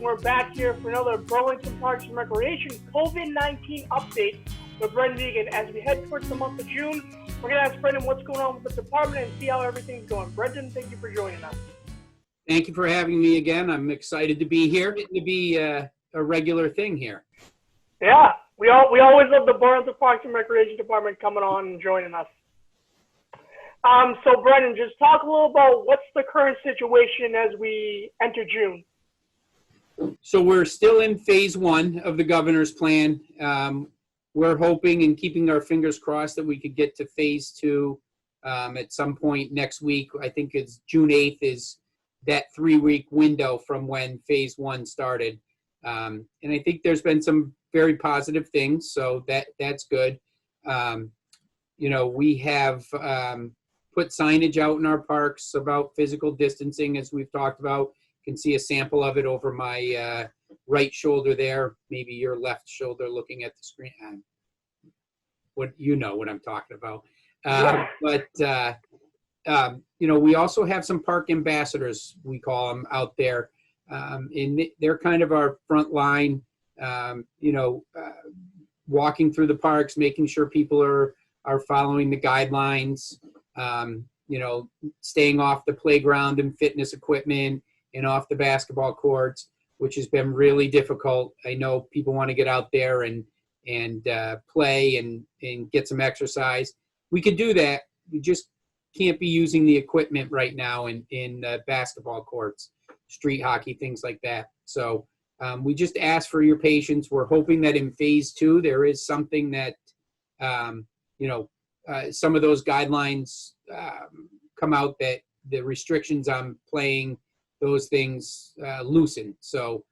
we're back here for another Burlington Parks and Recreation COVID-19 update with Brendan Egan. As we head towards the month of June, we're going to ask Brendan what's going on with the department and see how everything's going. Brendan, thank you for joining us. Thank you for having me again. I'm excited to be here, to be a regular thing here. Yeah, we always love the Burlington Parks and Recreation Department coming on and joining us. So Brendan, just talk a little about what's the current situation as we enter June. So we're still in phase 1 of the governor's plan. We're hoping and keeping our fingers crossed that we could get to phase 2 at some point next week. I think it's June 8th is that 3-week window from when phase 1 started. And I think there's been some very positive things, so that's good. We have put signage out in our parks about physical distancing, as we've talked about. You can see a sample of it over my right shoulder there, maybe your left shoulder looking at the screen. You know what I'm talking about. We also have some park ambassadors, we call them, out there. And they're kind of our front line, walking through the parks, making sure people are following the guidelines, staying off the playground and fitness equipment and off the basketball courts, which has been really difficult. I know people want to get out there and play and get some exercise. We could do that. We just can't be using the equipment right now in basketball courts, street hockey, things like that. So we just ask for your patience. We're hoping that in phase 2, there is something that, some of those guidelines come out, that the restrictions on playing, those things loosen. So,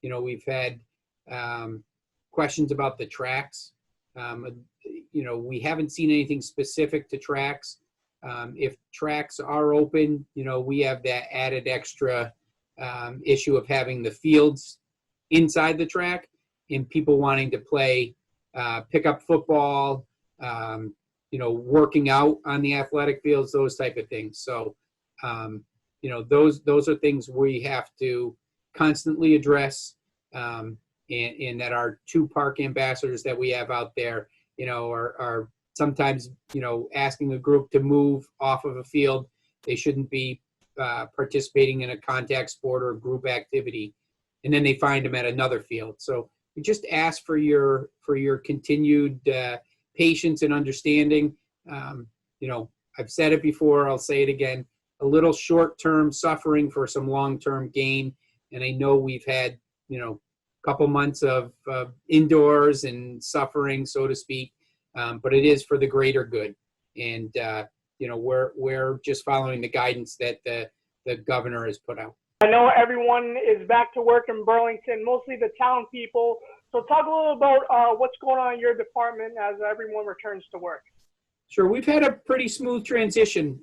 we've had questions about the tracks. We haven't seen anything specific to tracks. If tracks are open, we have that added extra issue of having the fields inside the track and people wanting to play pickup football, working out on the athletic fields, those type of things. So, those are things we have to constantly address, and that our 2 park ambassadors that we have out there, are sometimes, asking a group to move off of a field. They shouldn't be participating in a contact sport or group activity, and then they find them at another field. So we just ask for your continued patience and understanding. I've said it before, I'll say it again, a little short-term suffering for some long-term gain. And I know we've had, a couple months of indoors and suffering, so to speak, but it is for the greater good. And, we're just following the guidance that the governor has put out. I know everyone is back to work in Burlington, mostly the town people. So talk a little about what's going on in your department as everyone returns to work. Sure. We've had a pretty smooth transition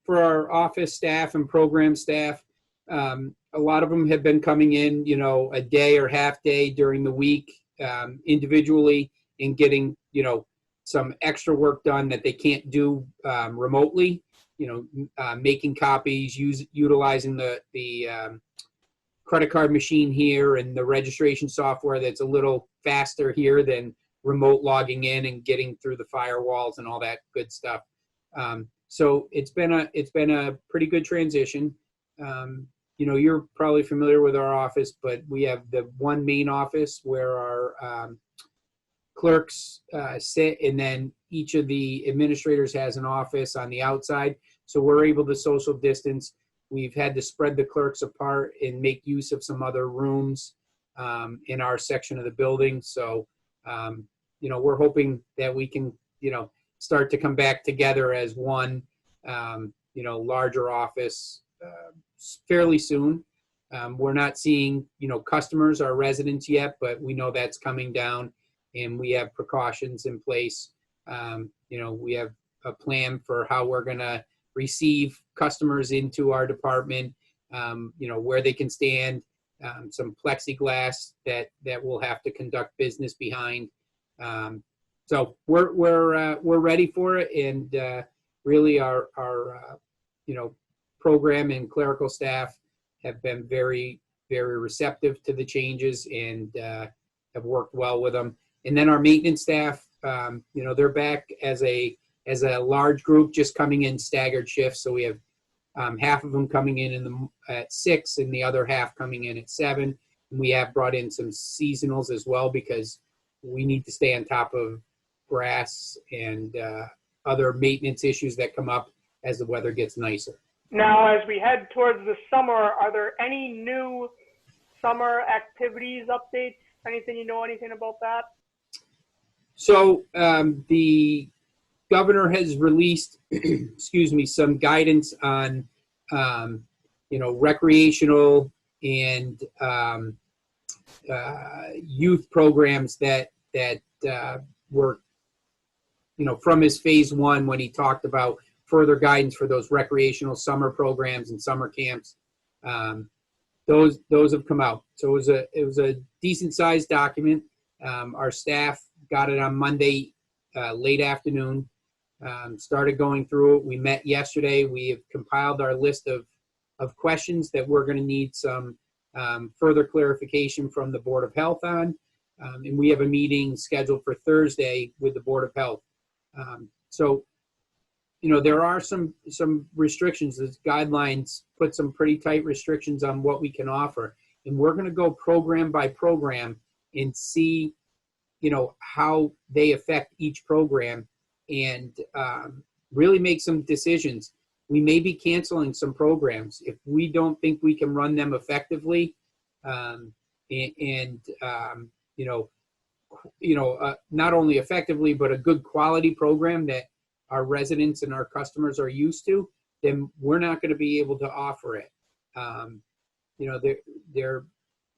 for our office staff and program staff. A lot of them have been coming in, a day or half day during the week individually and getting, some extra work done that they can't do remotely, making copies, utilizing the credit card machine here and the registration software that's a little faster here than remote logging in and getting through the firewalls and all that good stuff. So it's been a pretty good transition. You're probably familiar with our office, but we have the one main office where our clerks sit, and then each of the administrators has an office on the outside. So we're able to social distance. We've had to spread the clerks apart and make use of some other rooms in our section of the building. So, we're hoping that we can, start to come back together as one, larger office fairly soon. We're not seeing, customers or residents yet, but we know that's coming down, and we have precautions in place. We have a plan for how we're going to receive customers into our department, where they can stand, some plexiglass that we'll have to conduct business behind. So we're ready for it, and really our program and clerical staff have been very very receptive to the changes and have worked well with them. And then our maintenance staff, they're back as a large group, just coming in staggered shifts. So we have half of them coming in at 6 and the other half coming in at 7. And we have brought in some seasonals as well because we need to stay on top of grass and other maintenance issues that come up as the weather gets nicer. Now, as we head towards the summer, are there any new summer activities updates? Anything about that? So the governor has released, some guidance on, recreational and youth programs that were, from his phase 1 when he talked about further guidance for those recreational summer programs and summer camps. Those have come out. So it was a decent sized document. Our staff got it on Monday late afternoon. Started going through it. We met yesterday. We have compiled our list of questions that we're going to need some further clarification from the Board of Health on. And we have a meeting scheduled for Thursday with the Board of Health. So there are some restrictions. The guidelines put some pretty tight restrictions on what we can offer. And we're going to go program by program and see, how they affect each program and really make some decisions. We may be canceling some programs if we don't think we can run them effectively, not only effectively, but a good quality program that our residents and our customers are used to, then we're not going to be able to offer it. The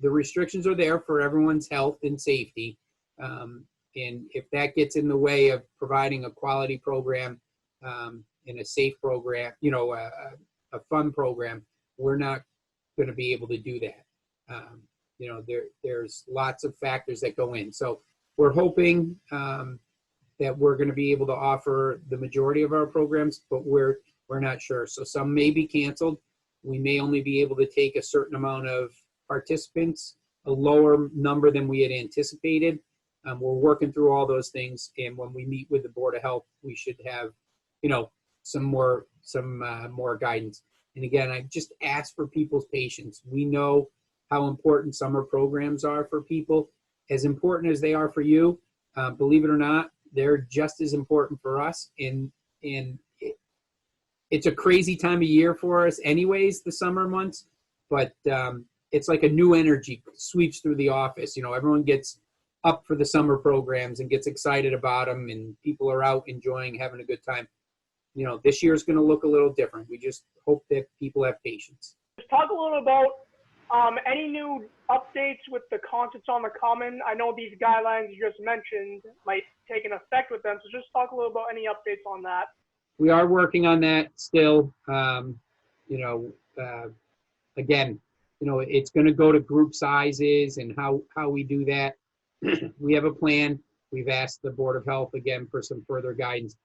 restrictions are there for everyone's health and safety. And if that gets in the way of providing a quality program and a safe program, a fun program, we're not going to be able to do that. There's lots of factors that go in. So we're hoping that we're going to be able to offer the majority of our programs, but we're not sure. So some may be canceled. We may only be able to take a certain amount of participants, a lower number than we had anticipated. We're working through all those things, and when we meet with the Board of Health, we should have, some more guidance. And again, I just ask for people's patience. We know how important summer programs are for people, as important as they are for you. Believe it or not, they're just as important for us. And it's a crazy time of year for us, anyways, the summer months. But it's like a new energy sweeps through the office. Everyone gets up for the summer programs and gets excited about them, and people are out enjoying, having a good time. This year is going to look a little different. We just hope that people have patience. Just talk a little about any new updates with the concerts on the Common. I know these guidelines you just mentioned might take an effect with them, so just talk a little about any updates on that. We are working on that still. Again, it's going to go to group sizes and how we do that. We have a plan. We've asked the Board of Health again for some further guidance.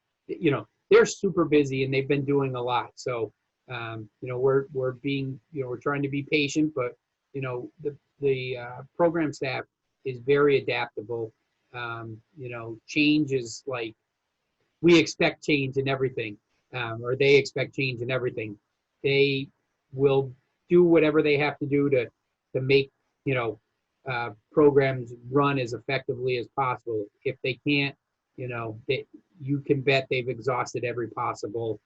They're super busy and they've been doing a lot. So, we're being, we're trying to be patient, but, the program staff is very adaptable. Change is like, we expect change in everything, or they expect change in everything. They will do whatever they have to do to make, programs run as effectively as possible. If they can't, you can bet they've exhausted every possible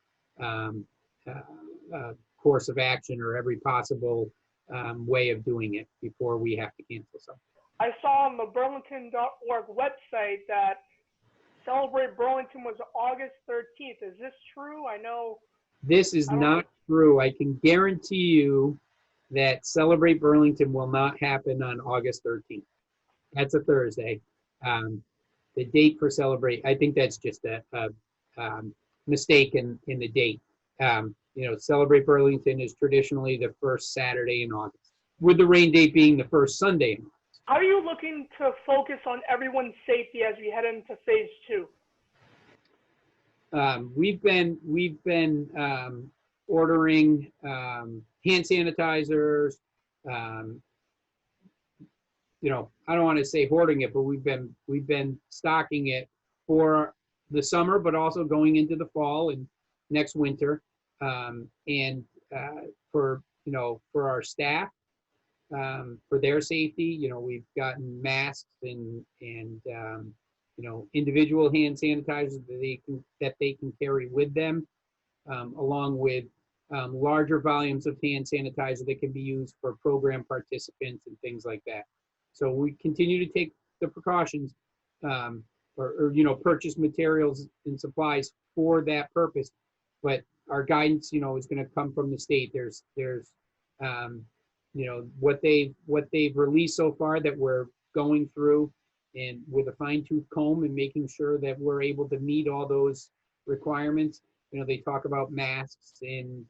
course of action or every possible way of doing it before we have to cancel something. I saw on the Burlington.org website that Celebrate Burlington was August 13th. Is this true? I know. This is not true. I can guarantee you that Celebrate Burlington will not happen on August 13th. That's a Thursday. The date for Celebrate, I think that's just a mistake in the date. Celebrate Burlington is traditionally the first Saturday in August, with the rain date being the first Sunday in August. How are you looking to focus on everyone's safety as we head into phase 2? We've been ordering hand sanitizers, I don't want to say hoarding it, but we've been stocking it for the summer, but also going into the fall and next winter, and for our staff, for their safety. We've gotten masks and individual hand sanitizers that they can carry with them, along with larger volumes of hand sanitizer that can be used for program participants and things like that. So we continue to take the precautions, or purchase materials and supplies for that purpose. But our guidance, is going to come from the state. There's what they've released so far that we're going through and with a fine-tooth comb and making sure that we're able to meet all those requirements. They talk about masks and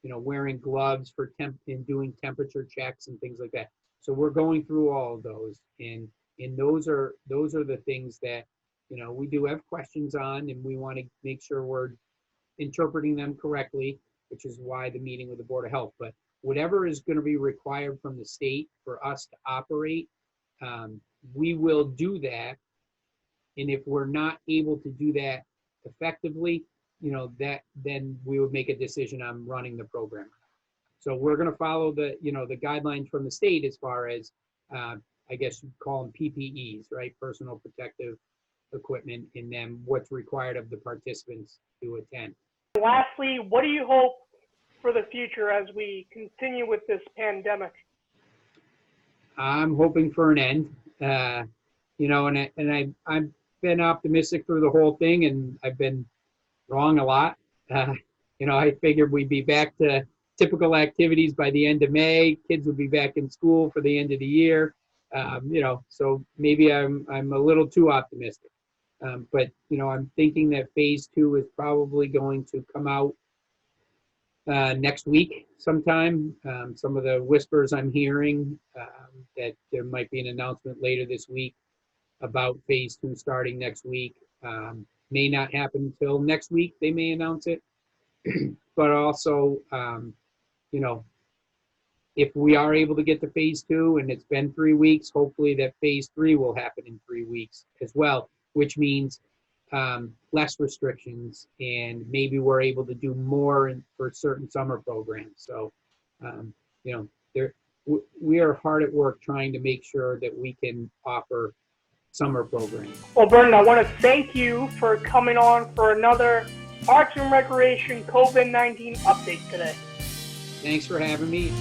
wearing gloves for and doing temperature checks and things like that. So we're going through all of those, and those are the things that we do have questions on, and we want to make sure we're interpreting them correctly, which is why the meeting with the Board of Health. But whatever is going to be required from the state for us to operate, we will do that. And if we're not able to do that effectively, then we would make a decision on running the program. So we're going to follow the guidelines from the state as far as, I guess you'd call them PPEs, right? Personal protective equipment, and then what's required of the participants to attend. Lastly, what do you hope for the future as we continue with this pandemic? I'm hoping for an end, I've been optimistic through the whole thing, and I've been wrong a lot. I figured we'd be back to typical activities by the end of May. Kids would be back in school for the end of the year. So maybe I'm a little too optimistic. But I'm thinking that phase 2 is probably going to come out next week sometime. Some of the whispers I'm hearing that there might be an announcement later this week about phase 2 starting next week. May not happen until next week. They may announce it. But also, if we are able to get to phase 2 and it's been 3 weeks, hopefully that phase 3 will happen in 3 weeks as well, which means less restrictions, and maybe we're able to do more for certain summer programs. So, we are hard at work trying to make sure that we can offer summer programs. Well, Vernon, I want to thank you for coming on for another Parks and Recreation COVID-19 update today. Thanks for having me.